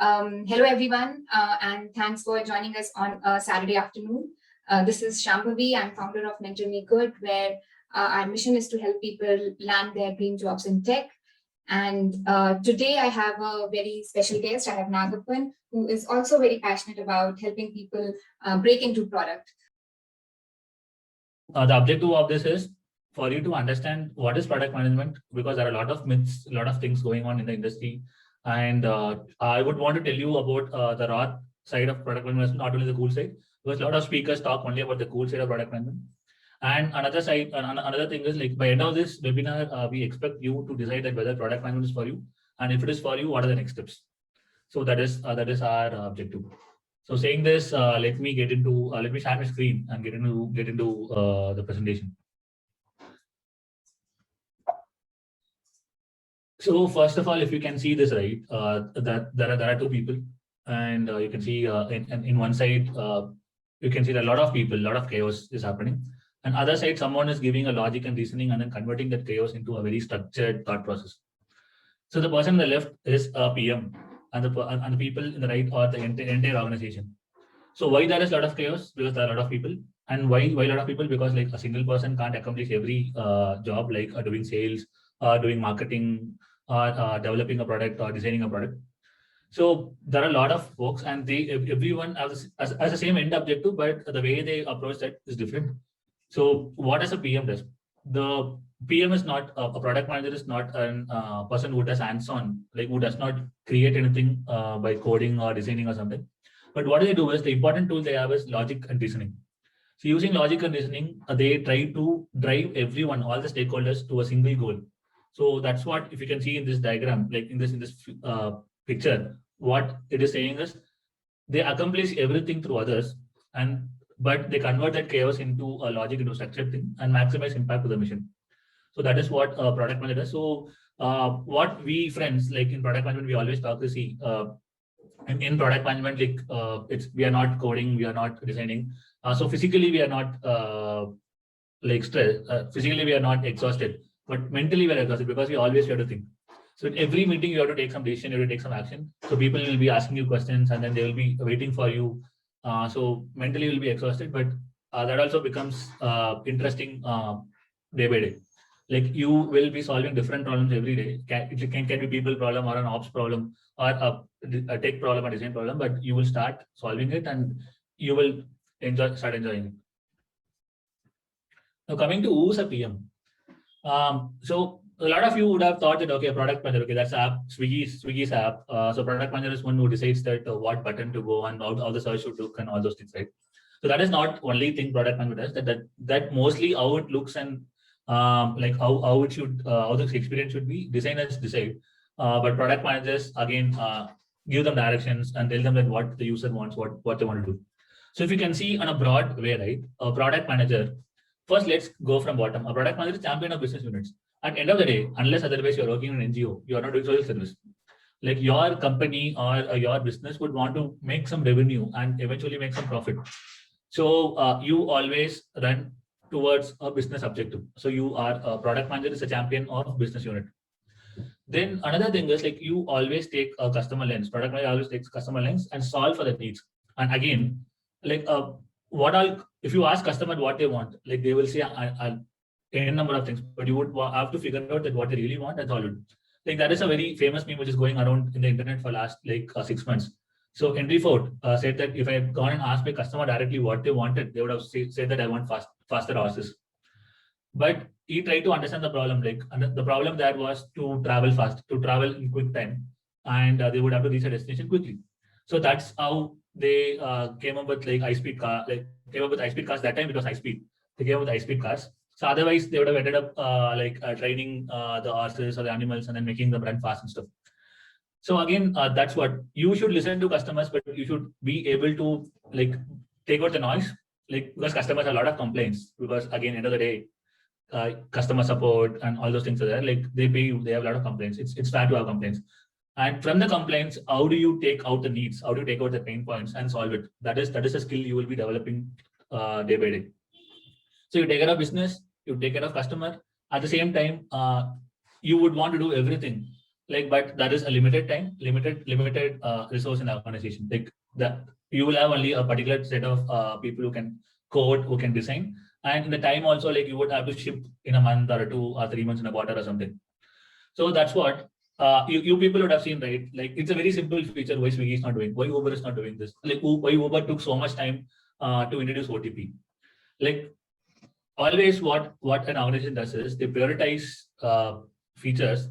Hello, everyone, and thanks for joining us on a Saturday afternoon. This is Shambhavi. I'm founder of Mentor Me Good, where our mission is to help people land their dream jobs in tech. And today I have a very special guest. I have Nagappan, who is also very passionate about helping people break into product. The objective of this is for you to understand what is product management, because there are a lot of myths, a lot of things going on in the industry. And I would want to tell you about the raw side of product management, not only the cool side, because a lot of speakers talk only about the cool side of product management. And another thing is, like, by end of this webinar, we expect you to decide that whether product management is for you, and if it is for you, what are the next steps. So that is our objective. So saying this, let me share my screen and get into the presentation. So first of all, if you can see this, right, that there are two people, and you can see in one side, you can see that a lot of people, a lot of chaos is happening. And other side, someone is giving a logic and reasoning and then converting that chaos into a very structured thought process. So the person on the left is a PM, and the people in the right are the entire organization. So why there is a lot of chaos? Because there are a lot of people. And why a lot of people? Because like a single person can't accomplish every job, like doing sales, doing marketing, or developing a product or designing a product. So there are a lot of folks, and everyone has the same end objective, but the way they approach that is different. So what does a PM does? The PM is not a product manager, is not a person who does hands-on, like who does not create anything by coding or designing or something. But what they do is, the important tool they have is logic and reasoning. So using logic and reasoning, they try to drive everyone, all the stakeholders, to a single goal. So that's what, if you can see in this diagram, like in this picture, what it is saying is they accomplish everything through others, but they convert that chaos into a logic, into a structured thing, and maximize impact to the mission. So that is what product manager does. So what we friends, like in product management, we always talk to see. In product management, like we are not coding, we are not designing. So physically we are not like stressed. Physically we are not exhausted, but mentally we are exhausted because we always have to think. So in every meeting you have to take some decision, you have to take some action. So people will be asking you questions, and then they will be waiting for you. So mentally you will be exhausted, but that also becomes interesting day by day. Like you will be solving different problems every day. It can be people problem or an ops problem or a tech problem or design problem, but you will start solving it and you will start enjoying it. Now coming to who's a PM. So a lot of you would have thought that, okay, product manager, okay, that's app, Swiggy's app. So product manager is one who decides that what button to go and how the search should look and all those things, right? So that is not only thing product manager does. That mostly how it looks and like how it should, how the experience should be. Designers decide, but product managers again give them directions and tell them that what the user wants, what they want to do. So if you can see on a broad way, right, a product manager. First, let's go from bottom. A product manager is champion of business units. At the end of the day, unless otherwise you're working in an NGO, you are not doing social service. Like your company or your business would want to make some revenue and eventually make some profit. So you always run towards a business objective. So you are a product manager is a champion of business unit. Then another thing is, like, you always take a customer lens. Product manager always takes customer lens and solve for the needs. And again, like if you ask customer what they want, like they will say a number of things, but you would have to figure out that what they really want and solve it. Like that is a very famous meme which is going around in the internet for last 6 months. So Henry Ford said that if I had gone and asked my customer directly what they wanted, they would have said that I want faster horses. But he tried to understand the problem. Like, and the problem there was to travel fast, to travel in quick time, and they would have to reach a destination quickly. So that's how they came up with like high-speed car. Like came up with high-speed cars. That time it was high-speed. They came up with high-speed cars. So otherwise they would have ended up training the horses or the animals and then making them run fast and stuff. So again, that's what you should listen to customers, but you should be able to like take out the noise, like because customers have a lot of complaints. Because again, end of the day, customer support and all those things are there. Like they pay you, they have a lot of complaints. It's fair to have complaints. And from the complaints, how do you take out the needs? How do you take out the pain points and solve it? That is a skill you will be developing day by day. So you take care of business, you take care of customer. At the same time, you would want to do everything Like, but that is a limited time, limited resource in the organization. Like that, you will have only a particular set of people who can code, who can design, and in the time also, like you would have to ship in a month or 2 or 3 months in a quarter or something. So that's what you people would have seen, right? Like it's a very simple feature. Why Swiggy is not doing? Why Uber is not doing this? Like why Uber took so much time to introduce OTP? Like always, what an organization does is they prioritize features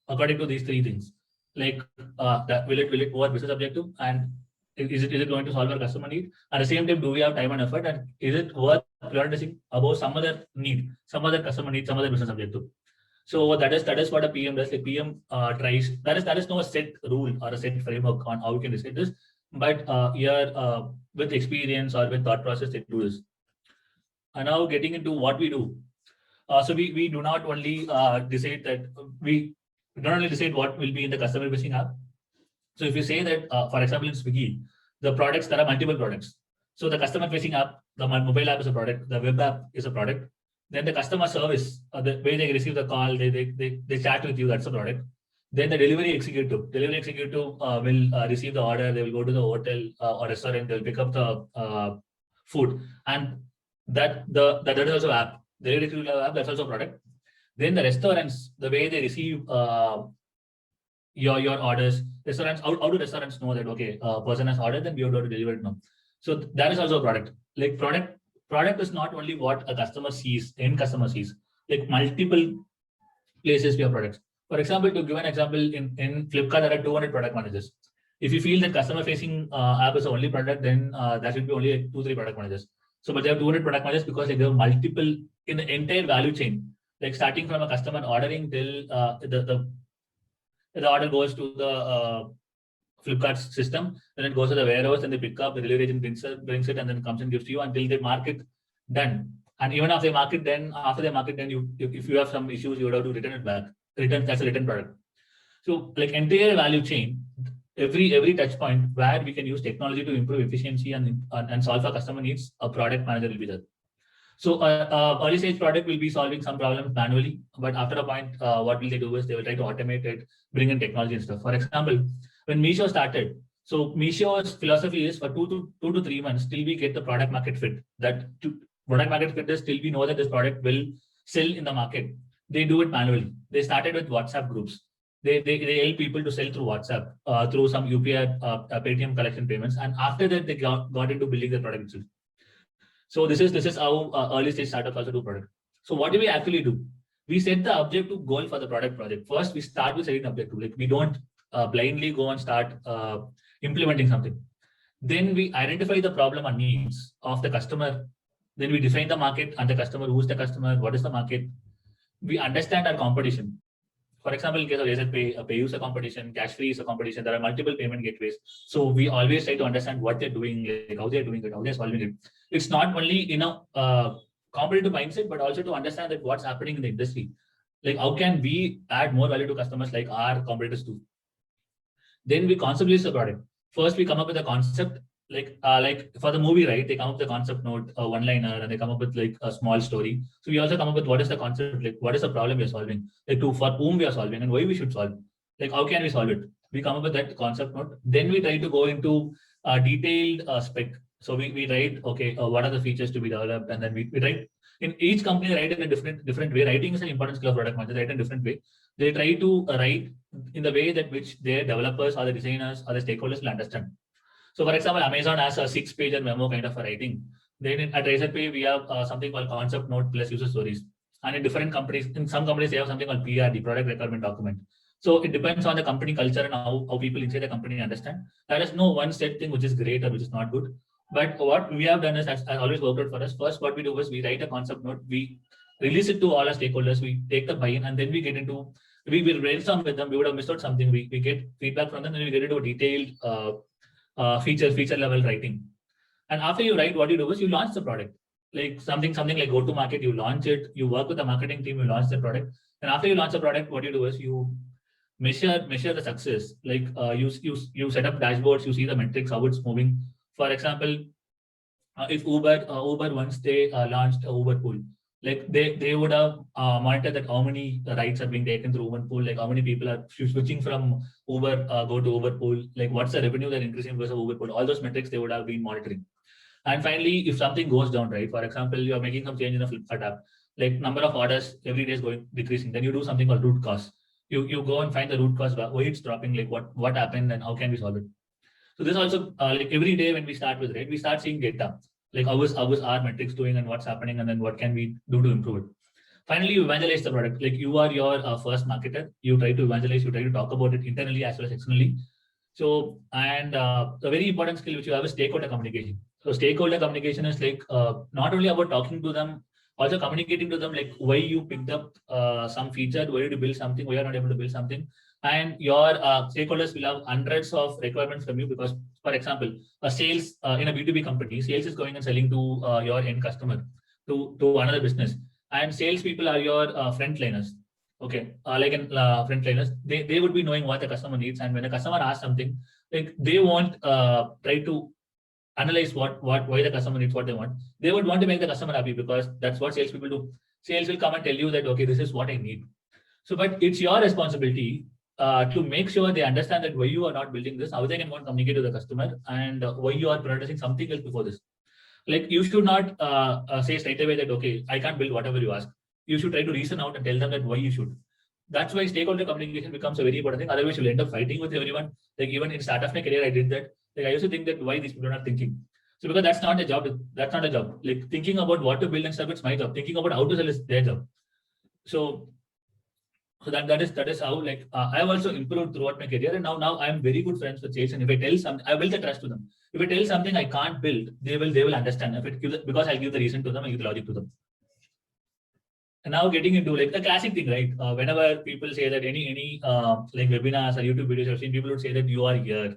according to these three things. Like that will it work business objective, and is it going to solve our customer need? At the same time, do we have time and effort, and is it worth prioritizing above some other need, some other customer need, some other business objective? So that is what a PM does. Like PM tries. That is no set rule or a set framework on how we can decide this. But here with experience or with thought process, they do this. And now getting into what we do. So we do not only decide that we not only decide what will be in the customer facing app. So if you say that, for example, in Swiggy, the products, there are multiple products. So the customer facing app, the mobile app is a product, the web app is a product. Then the customer service, the way they receive the call, they chat with you, that's a product. Then the delivery executive will receive the order, they will go to the hotel or restaurant, they'll pick up the food. And that is also app. Delivery executive app, that's also a product. Then the restaurants, the way they receive your orders, restaurants, how do restaurants know that, okay, a person has ordered, then we have to deliver it now. So that is also a product. Like product is not only what a customer sees, end customer sees, like multiple places we have products. For example, to give an example, in Flipkart, there are 200 product managers. If you feel that customer facing app is the only product, then that should be only 2-3 product managers. So, but they have 200 product managers because like, they have multiple in the entire value chain, like starting from a customer ordering till the order goes to the Flipkart system, then it goes to the warehouse, and they pick up, the delivery agent brings it and then comes and gives to you until they mark it done. And even after they mark it, then if you have some issues, you would have to return it back. That's a return product. So like entire value chain, every touch point where we can use technology to improve efficiency and solve our customer needs, a product manager will be there. So early stage product will be solving some problems manually, but after a point, what will they do is they will try to automate it, bring in technology and stuff. For example, when Meesho started, so Meesho's philosophy is for 2 to 3 months till we get the product market fit. Product market fit is till we know that this product will sell in the market. They do it manually. They started with WhatsApp groups. They help people to sell through WhatsApp, through some UPI, Paytm collection payments, and after that they got into building the product itself. So this is how early stage startups also do product. So what do we actually do? We set the objective goal for the product project. First, we start with setting objective. Like we don't blindly go and start implementing something. Then we identify the problem and needs of the customer. Then we define the market and the customer. Who's the customer? What is the market? We understand our competition. For example, in case of AZPay, PayU is a competition, Cashfree is a competition. There are multiple payment gateways. So we always try to understand what they're doing, like how they're doing it, how they're solving it. It's not only in a competitive mindset, but also to understand that what's happening in the industry. Like how can we add more value to customers like our competitors do? Then we conceptualize the product. First, we come up with a concept, like for the movie, right? They come up with a concept note, a one-liner, and they come up with like a small story. So we also come up with what is the concept, like what is the problem we are solving, like for whom we are solving and why we should solve. Like how can we solve it? We come up with that concept note. Then we try to go into a detailed spec. So we write, okay, what are the features to be developed, and then we write. In each company, write in a different way. Writing is an important skill of product manager. Write in a different way. They try to write in the way that which their developers or the designers or the stakeholders will understand. So, for example, Amazon has a 6-page memo kind of a writing. Then at Razorpay, we have something called concept note plus user stories. And in different companies, in some companies, they have something called PRD, product requirement document. So it depends on the company culture and how people inside the company understand. There is no one set thing which is great or which is not good. But what we have done is, as always worked out for us, first what we do is we write a concept note, we release it to all our stakeholders, we take the buy-in, and then we get into, we will brainstorm with them. We would have missed out something, we get feedback from them, and we get into a detailed feature level writing. And after you write, what you do is you launch the product. Like something like go to market, you launch it, you work with the marketing team, you launch the product. And after you launch the product, what you do is you measure the success. Like you set up dashboards, you see the metrics, how it's moving. For example, if Uber once they launched a Uber Pool, Like they would have monitored that how many rides are being taken through one pool, like how many people are switching from Uber, go to Uber pool, like what's the revenue they're increasing because of Uber pool. All those metrics they would have been monitoring. And finally, if something goes down, right? For example, you're making some change in a Flipkart app, like number of orders every day is going decreasing. Then you do something called root cause. You go and find the root cause, why it's dropping, like what happened and how can we solve it. So this also like every day when we start with, right, we start seeing data, like how is our metrics doing and what's happening, and then what can we do to improve it. Finally, you evangelize the product. Like you are your first marketer. You try to evangelize. You try to talk about it internally as well as externally. So, and a very important skill which you have is stakeholder communication. So stakeholder communication is like not only about talking to them, also communicating to them like why you picked up some feature, why did you build something, why you're not able to build something. And your stakeholders will have hundreds of requirements from you because, for example, a sales in a B2B company, sales is going and selling to your end customer, to another business. And sales people are your frontliners. Okay, like in frontliners, they would be knowing what the customer needs, and when the customer asks something, like they won't try to analyze why the customer needs what they want. They would want to make the customer happy because that's what sales people do. Sales will come and tell you that okay, this is what I need. So, but it's your responsibility to make sure they understand that why you are not building this, how they can go and communicate to the customer, and why you are prioritizing something else before this. Like you should not say straight away that okay, I can't build whatever you ask. You should try to reason out and tell them that why you should. That's why stakeholder communication becomes a very important thing. Otherwise, you'll end up fighting with everyone. Like even in start of my career, I did that. Like I used to think that why these people are not thinking. So because that's not a job. That's not a job. Like thinking about what to build and stuff, it's my job. Thinking about how to sell is their job. So that is how like I've also improved throughout my career, and now I'm very good friends with sales. And if I tell something, I build the trust to them. If I tell something I can't build, they will understand. If it gives because I'll give the reason to them, I'll give the logic to them. And now getting into like the classic thing, right? Whenever people say that any like webinars or YouTube videos I've seen, people would say that you are here.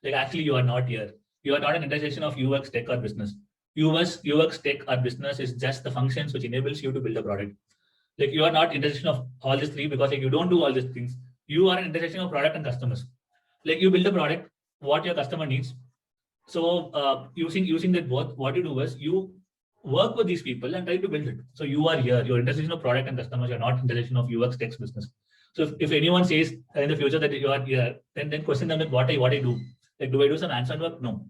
Like actually you are not here. You are not an intersection of UX, tech, or business. UX, tech, or business is just the functions which enables you to build a product. Like you are not intersection of all these three because like you don't do all these things. You are an intersection of product and customers. Like you build a product, what your customer needs. So using that both, what you do is you work with these people and try to build it. So you are here, your intersection of product and customers, you're not intersection of UX, tech, business. So if anyone says in the future that you are here, then question them that what I do. Like, do I do some hands-on work? No.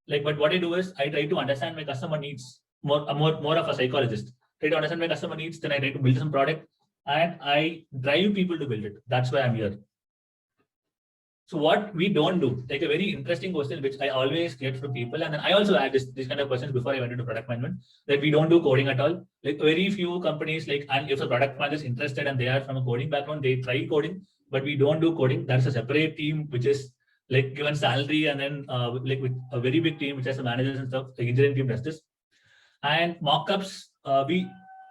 Like, but what I do is I try to understand my customer needs more of a psychologist. Try to understand my customer needs, then I try to build some product and I drive people to build it. That's why I'm here. So what we don't do, like a very interesting question, which I always get from people. And then I also had this kind of questions before I went into product management, that we don't do coding at all. Like very few companies, like, and if a product manager is interested and they are from a coding background, they try coding, but we don't do coding. That's a separate team, which is like given salary, and then like with a very big team, which has the managers and stuff, like engineering team does this. And mockups, we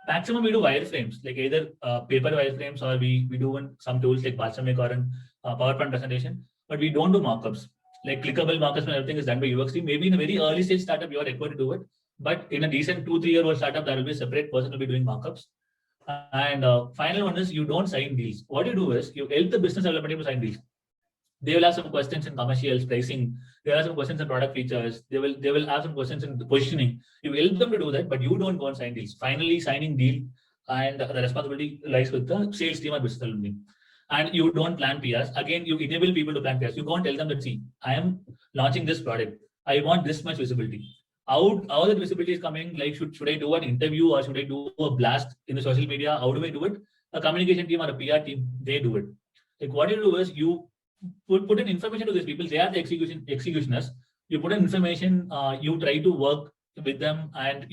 maximum we do wireframes, like either paper wireframes or we do some tools like Balsamiq or an PowerPoint presentation, but we don't do mockups. Like clickable mockups and everything is done by UX team. Maybe in a very early stage startup, you are required to do it, but in a decent 2-3 year old startup, there will be a separate person who will be doing mockups. And final one is you don't sign deals. What you do is you help the business development team to sign deals. They will have some questions in commercials, pricing. They will have some questions in product features. They will have some questions in positioning. You help them to do that, but you don't go and sign deals. Finally, signing deal and the responsibility lies with the sales team or business development team. And you don't plan PRs. Again, you enable people to plan PRs. You go and tell them that, see, I am launching this product. I want this much visibility. How the visibility is coming? Like, should I do an interview or should I do a blast in the social media? How do I do it? A communication team or a PR team, they do it. Like what you do is you put in information to these people. They are the executioners. You put in information. You try to work with them, and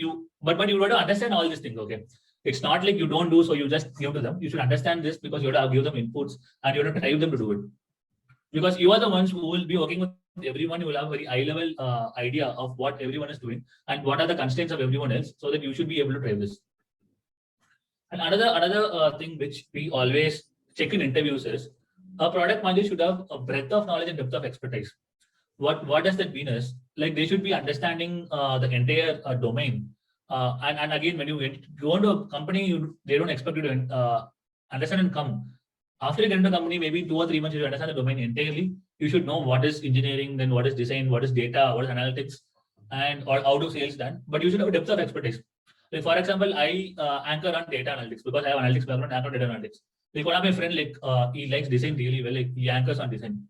but you got to understand all these things. Okay, it's not like you don't do, so you just give to them. You should understand this because you have to give them inputs and you have to drive them to do it. Because you are the ones who will be working with everyone. You will have a very high level idea of what everyone is doing and what are the constraints of everyone else, so that you should be able to drive this. And another thing which we always check in interviews is a product manager should have a breadth of knowledge and depth of expertise. What does that mean is, like, they should be understanding the entire domain. And again, when you go into a company, they don't expect you to understand and come. After you get into a company, maybe 2 or 3 months, you understand the domain entirely. You should know what is engineering, then what is design, what is data, what is analytics, and or how to sales done. But you should have a depth of expertise. Like for example, I anchor on data analytics because I have analytics background, anchor on data analytics. Like one of my friend, like he likes design really well, like he anchors on design.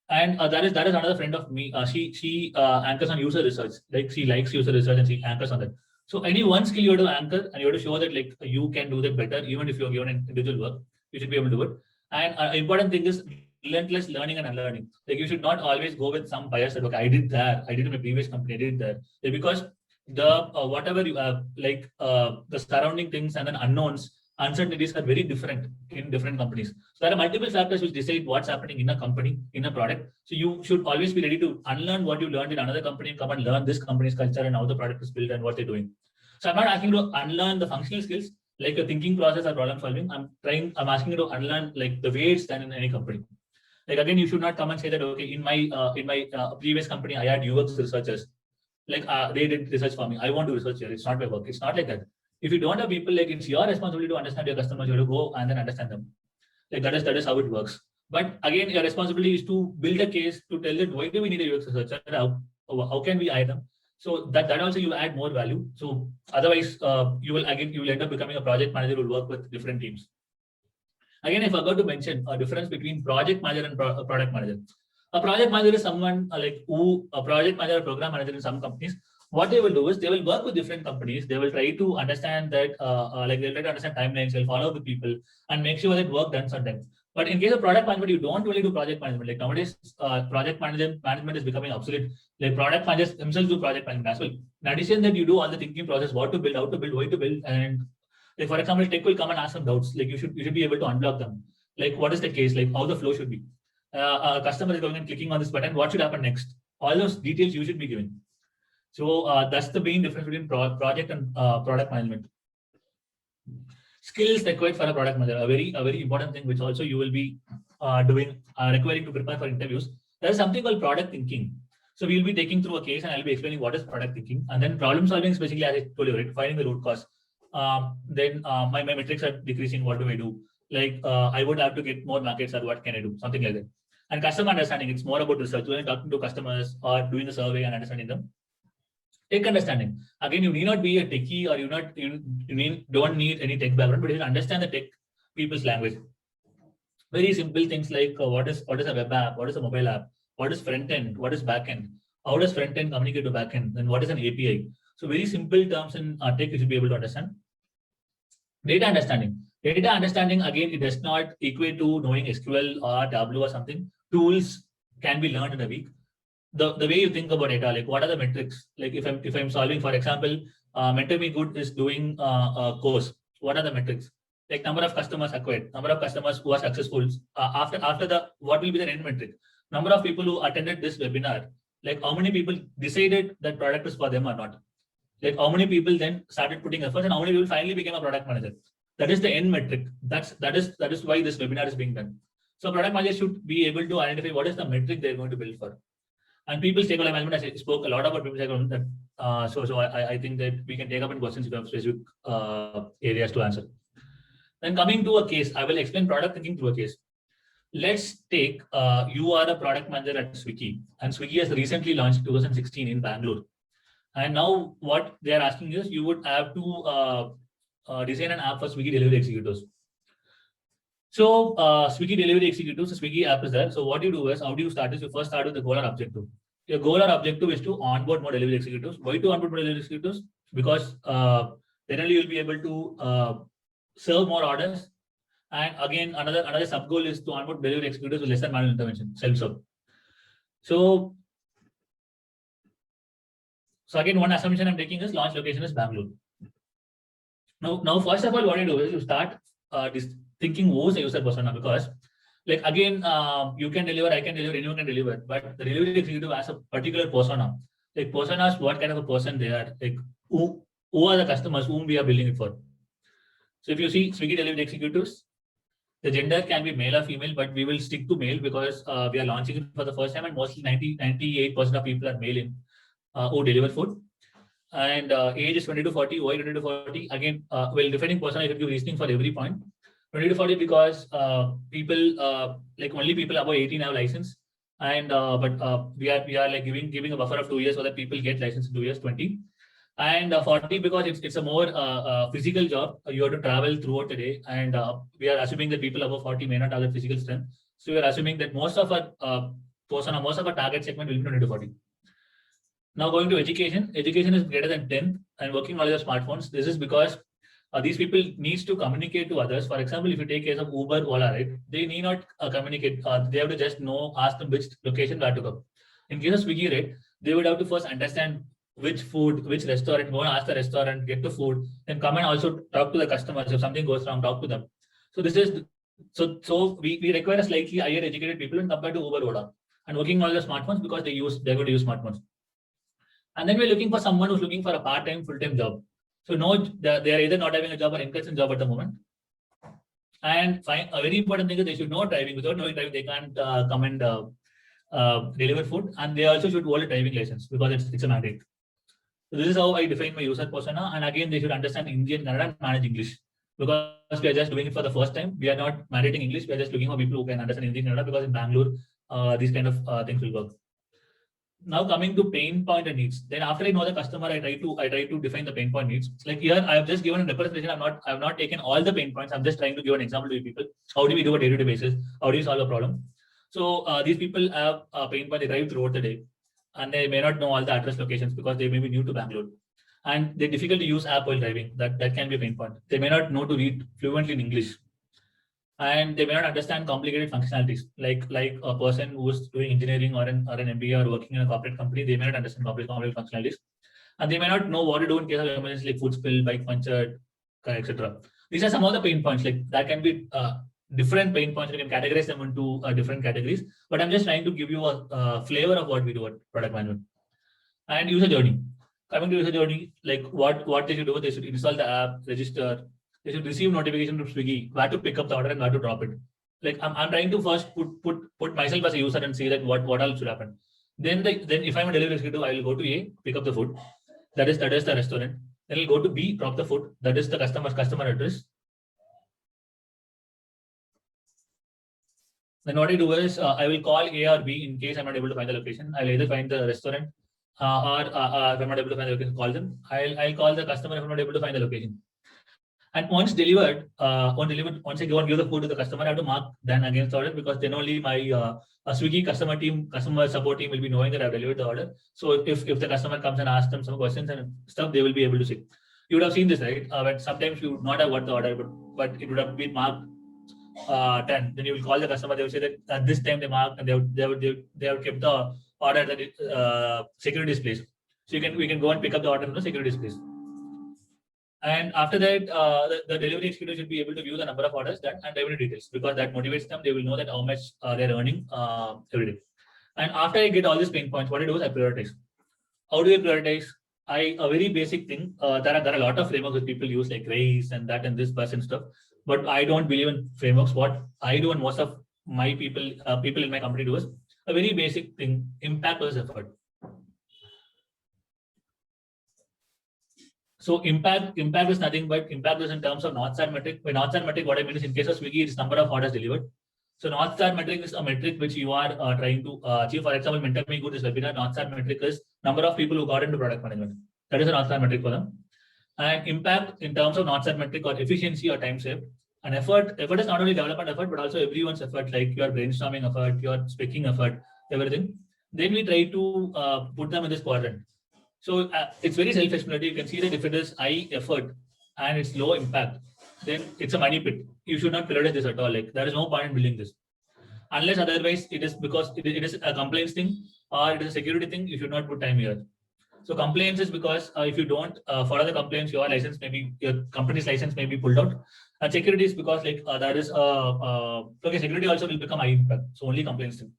And that is another friend of me. She anchors on user research. Like she likes user research and she anchors on that. So any one skill you have to anchor and you have to show that like you can do that better, even if you're given an individual work, you should be able to do it. And important thing is relentless learning and unlearning. Like you should not always go with some bias that okay, I did that, I did in my previous company, I did that. Like, because the whatever you have, like the surrounding things and then unknowns, uncertainties are very different in different companies. So there are multiple factors which decide what's happening in a company, in a product. So you should always be ready to unlearn what you learned in another company, come and learn this company's culture and how the product is built and what they're doing. So I'm not asking you to unlearn the functional skills like a thinking process or problem solving. I'm asking you to unlearn like the way it's done in any company. Like again, you should not come and say that okay, in my previous company I had UX researchers, like they did research for me. I want to research here. It's not my work. It's not like that. If you don't have people, like it's your responsibility to understand your customers. You have to go and then understand them. Like that is how it works. But again, your responsibility is to build a case to tell that why do we need a UX researcher? How can we hire them? So that also you add more value. So otherwise, you will end up becoming a project manager who will work with different teams. Again, I forgot to mention a difference between project manager and product manager. A project manager is someone a project manager or program manager in some companies. What they will do is they will work with different companies. They will try to understand that, like they'll try to understand timelines. They'll follow the people and make sure that work done on time. But in case of product management, you don't really do project management. Like nowadays, project management is becoming obsolete. Like product managers themselves do project management as well. In addition, that you do all the thinking process, what to build, how to build, why to build, and like for example, tech will come and ask some doubts. Like you should be able to unblock them. Like what is the case? Like how the flow should be. A customer is going and clicking on this button. What should happen next? All those details you should be giving. So that's the main difference between project and product management. Skills required for a product manager, a very important thing, which also you will be requiring to prepare for interviews. There is something called product thinking. So we'll be taking through a case and I'll be explaining what is product thinking. And then problem solving is basically, as I told you, right, finding the root cause. Then my metrics are decreasing. What do I do? Like I would have to get more markets, or what can I do? Something like that. And customer understanding, it's more about research. When talking to customers or doing a survey and understanding them. Tech understanding. Again, you need not be a techie or don't need any tech background, but you understand the tech people's language. Very simple things like what is a web app, what is a mobile app, what is front end, what is back end, how does front end communicate to back end, and what is an API. So very simple terms in tech you should be able to understand. Data understanding. Data understanding, again, it does not equate to knowing SQL or Tableau or something. Tools can be learned in a week. The way you think about data, like what are the metrics? Like if I'm solving, for example, MentorMeGood is doing a course. What are the metrics? Like number of customers acquired, number of customers who are successful. After the what will be the end metric? Number of people who attended this webinar. Like how many people decided that product is for them or not? Like how many people then started putting efforts and how many people finally became a product manager? That is the end metric. That is why this webinar is being done. So product managers should be able to identify what is the metric they're going to build for. And people stakeholder management, I spoke a lot about people stakeholder management. So I think that we can take up in questions if you have specific areas to answer. Then coming to a case, I will explain product thinking through a case. Let's take you are a product manager at Swiggy, and Swiggy has recently launched 2016 in Bangalore. And now what they are asking is you would have to design an app for Swiggy delivery executives. So Swiggy delivery executives, the Swiggy app is there. So what you do is, how do you start is you first start with the goal or objective. Your goal or objective is to onboard more delivery executives. Why to onboard more delivery executives? Because generally you'll be able to serve more orders. And again, another sub goal is to onboard delivery executives with less than manual intervention, self-serve. So again, one assumption I'm taking is launch location is Bangalore. Now first of all, what you do is you start thinking who's the user persona, because like again, you can deliver, I can deliver, anyone can deliver, but the delivery executive has a particular persona. Like personas, what kind of a person they are, like who are the customers whom we are building it for. So if you see Swiggy delivery executives, the gender can be male or female, but we will stick to male because we are launching it for the first time, and mostly 98% of people are male in who deliver food. And age is 20 to 40. Why 20 to 40? Again, well, defining persona, I could give reasoning for every point. 20 to 40 because people like only people above 18 have license, and but we are like giving a buffer of 2 years so that people get license in 2 years. 20. And 40 because it's a more physical job. You have to travel throughout the day, and we are assuming that people above 40 may not have the physical strength. So we are assuming that most of our most of our target segment will be 20 to 40. Now going to education. Education is greater than 10 and working on your smartphones. This is because these people needs to communicate to others. For example, if you take case of Uber, Ola, right? They need not communicate. They have to just know, ask them which location where to go. In case of Swiggy, right? They would have to first understand which food, which restaurant, go and ask the restaurant, get the food, then come and also talk to the customers. If something goes wrong, talk to them. So this is so we require a slightly higher educated people when compared to Uber, Ola, and working on the smartphones because they're going to use smartphones. And then we're looking for someone who's looking for a part-time, full-time job. So no, they are either not having a job or inconsistent job at the moment. And a very important thing is they should know driving. Without knowing driving, they can't come and deliver food. And they also should hold a driving license because it's a mandate. So this is how I define my user persona. And again, they should understand Indian, Kannada, and manage English. Because we are just doing it for the first time. We are not mandating English. We are just looking for people who can understand Indian, Kannada, because in Bangalore, these kind of things will work. Now coming to pain point and needs. Then after I know the customer, I try to define the pain point needs. Like here, I have just given a representation. I have not taken all the pain points. I'm just trying to give an example to people. How do we do a day-to-day basis? How do you solve a problem? So these people have a pain point. They drive throughout the day, and they may not know all the address locations because they may be new to Bangalore, and they're difficult to use app while driving. That can be a pain point. They may not know to read fluently in English, and they may not understand complicated functionalities. Like a person who's doing engineering or an MBA or working in a corporate company, they may not understand complicated functionalities, and they may not know what to do in case of emergency, like food spill, bike punctured, etc. These are some of the pain points. Like that can be different pain points. You can categorize them into different categories. But I'm just trying to give you a flavor of what we do at product management. And user journey. Coming to user journey, like what they should do, they should install the app, register. They should receive notification from Swiggy, where to pick up the order and where to drop it. Like I'm trying to first put myself as a user and see like what else should happen. Then if I'm a delivery executive, I will go to A, pick up the food. That is the restaurant. Then I'll go to B, drop the food. That is the customer address. Then what I do is I will call A or B in case I'm not able to find the location. I'll either find the restaurant or if I'm not able to find the location, call them. I'll call the customer if I'm not able to find the location. And once delivered, once I go and give the food to the customer, I have to mark then against the order, because then only my Swiggy customer support team will be knowing that I've delivered the order. So if the customer comes and asks them some questions and stuff, they will be able to see. You would have seen this, right? When sometimes you would not have got the order, but it would have been marked 10. Then you will call the customer. They will say that at this time they marked and they have kept the order that security place. So we can go and pick up the order from the security place. And after that, the delivery executive should be able to view the number of orders done and revenue details, because that motivates them. They will know that how much they're earning every day. And after I get all these pain points, what I do is I prioritize. How do I prioritize? A very basic thing. There are a lot of frameworks that people use, like RACE and that and this bus and stuff. But I don't believe in frameworks. What I do and most of my people in my company do is a very basic thing: impact versus effort. So impact is nothing but impact is in terms of North Star metric. By North Star metric, what I mean is in case of Swiggy, it's number of orders delivered. So North Star metric is a metric which you are trying to achieve. For example, Mentor Me Good, this webinar, North Star metric is number of people who got into product management. That is a North Star metric for them. And impact in terms of North Star metric or efficiency or time saved. And effort is not only development effort, but also everyone's effort, like your brainstorming effort, your speaking effort, everything. Then we try to put them in this quadrant. So it's very self-explanatory. You can see that if it is high effort and it's low impact, then it's a money pit. You should not prioritize this at all. Like there is no point in building this, unless otherwise it is because it is a compliance thing or it is a security thing. You should not put time here. So compliance is because if you don't follow the compliance, your company's license may be pulled out. And security is because there is okay, security also will become high impact. So only compliance thing.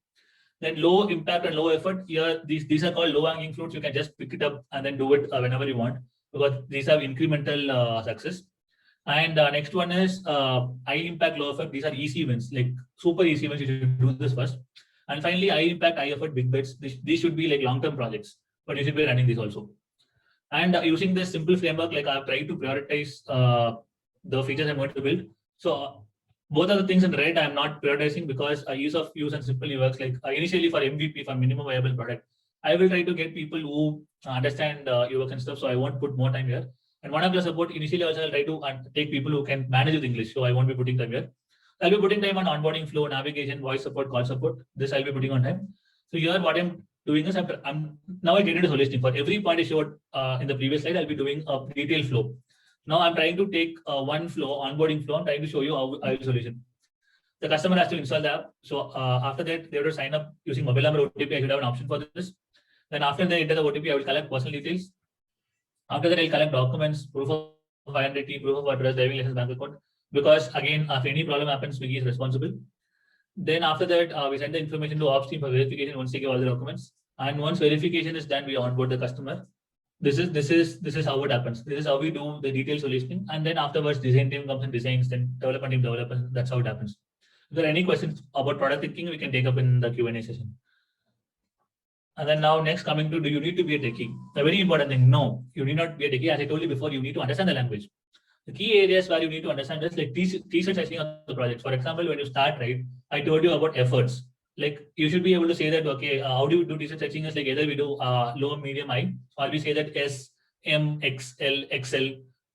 Then low impact and low effort. Here, these are called low hanging fruits. You can just pick it up and then do it whenever you want, because these have incremental success. And next one is high impact, low effort. These are easy wins, like super easy wins. You should do this first. And finally, high impact, high effort, big bets. These should be like long-term projects, but you should be running these also. And using this simple framework, like I've tried to prioritize the features I'm going to build. So both of the things in red, I'm not prioritizing because ease of use and simply works. Like initially for MVP, for minimum viable product, I will try to get people who understand your work and stuff. So I won't put more time here. And one of the support initially also I'll try to take people who can manage with English. So I won't be putting time here. I'll be putting time on onboarding flow, navigation, voice support, call support. This I'll be putting on time. So here what I'm doing is I'm now I treated it holistic. For every point I showed in the previous slide, I'll be doing a detailed flow. Now I'm trying to take one flow, onboarding flow. I'm trying to show you how I will solution. The customer has to install the app. So after that, they have to sign up using mobile number OTP. I should have an option for this. Then after they enter the OTP, I will collect personal details. After that, I'll collect documents, proof of identity, proof of address, driving license, bank account. Because again, if any problem happens, Swiggy is responsible. Then after that, we send the information to ops team for verification once they give all the documents. And once verification is done, we onboard the customer. This is how it happens. This is how we do the detailed solutioning. And then afterwards, design team comes and designs, then development team develops. That's how it happens. If there are any questions about product thinking, we can take up in the Q&A session. And then now next coming to, do you need to be a techie? A very important thing, no, you need not be a techie. As I told you before, you need to understand the language. The key areas where you need to understand is like T-shirt setting on the project. For example, when you start, right, I told you about efforts. Like you should be able to say that, okay, how do you do T-shirt setting is like either we do low, medium, high, or we say that S, M, X, L, XL.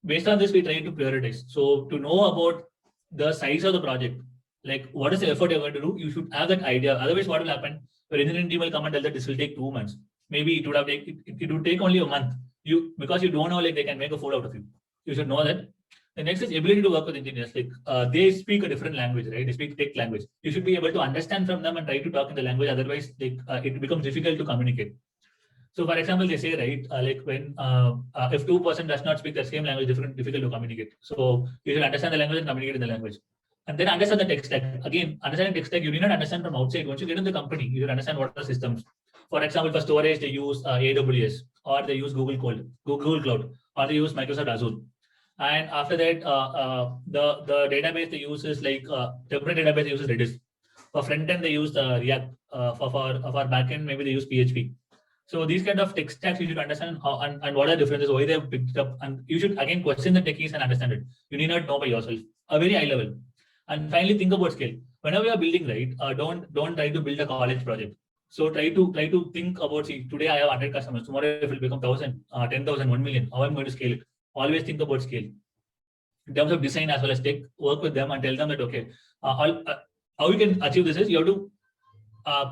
Based on this, we try to prioritize. So to know about the size of the project, like what is the effort you're going to do, you should have that idea. Otherwise, what will happen? Your engineering team will come and tell that this will take 2 months. Maybe it would take only a month. Because you don't know, like they can make a fool out of you. You should know that. The next is ability to work with engineers. Like they speak a different language, right? They speak tech language. You should be able to understand from them and try to talk in the language. Otherwise, it becomes difficult to communicate. So, for example, they say, right, like when if 2% does not speak the same language, difficult to communicate. So you should understand the language and communicate in the language. And then understand the tech stack. Again, understanding tech stack, you need not understand from outside. Once you get in the company, you should understand what are the systems. For example, for storage, they use AWS, or they use Google Cloud, or they use Microsoft Azure. And after that, the database they use is like temporary database uses Redis. For front end, they use React. For back end, maybe they use PHP. So these kind of tech stacks you should understand how, and what are the differences, why they have picked it up, and you should again question the techies and understand it. You need not know by yourself, a very high level. And finally, think about scale. Whenever you are building, right, don't try to build a college project. So try to think about, see, today I have 100 customers. Tomorrow it will become 1,000, 10,000, 1 million. How I'm going to scale it? Always think about scale. In terms of design as well as tech, work with them and tell them that, okay, how you can achieve this is you have to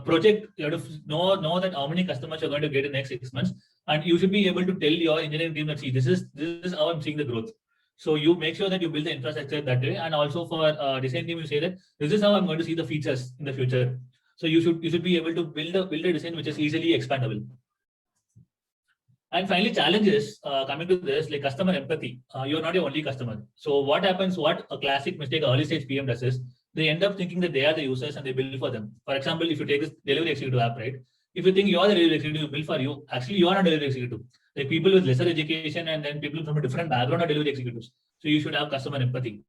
project, you have to know that how many customers you're going to get in the next 6 months. And you should be able to tell your engineering team that, see, this is how I'm seeing the growth. So you make sure that you build the infrastructure that way. And also for design team, you say that this is how I'm going to see the features in the future. So you should be able to build a design which is easily expandable. And finally, challenges coming to this, like customer empathy. You're not your only customer. So what happens, what a classic mistake early stage PM does is, they end up thinking that they are the users and they build for them. For example, if you take this delivery executive app, right? If you think you are the delivery executive, you build for you, actually you are not a delivery executive. Like people with lesser education and then people from a different background are delivery executives. So you should have customer empathy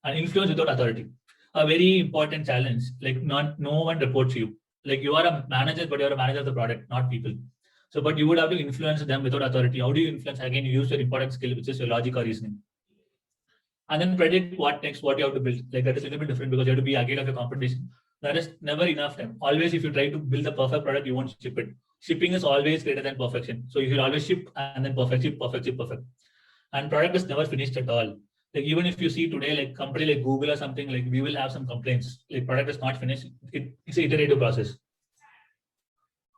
and influence without authority. A very important challenge, like no one reports you. Like you are a manager, but you're a manager of the product, not people. So, but you would have to influence them without authority. How do you influence? Again, you use your important skill, which is your logic or reasoning. And then predict what next, what you have to build. Like that is a little bit different because you have to be ahead of your competition. That is never enough time. Always, if you try to build the perfect product, you won't ship it. Shipping is always greater than perfection. So you should always ship and then perfect. And product is never finished at all. Like even if you see today, like company like Google or something, like we will have some complaints. Like product is not finished. It's an iterative process.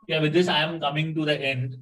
Yeah, with this, I am coming to the end.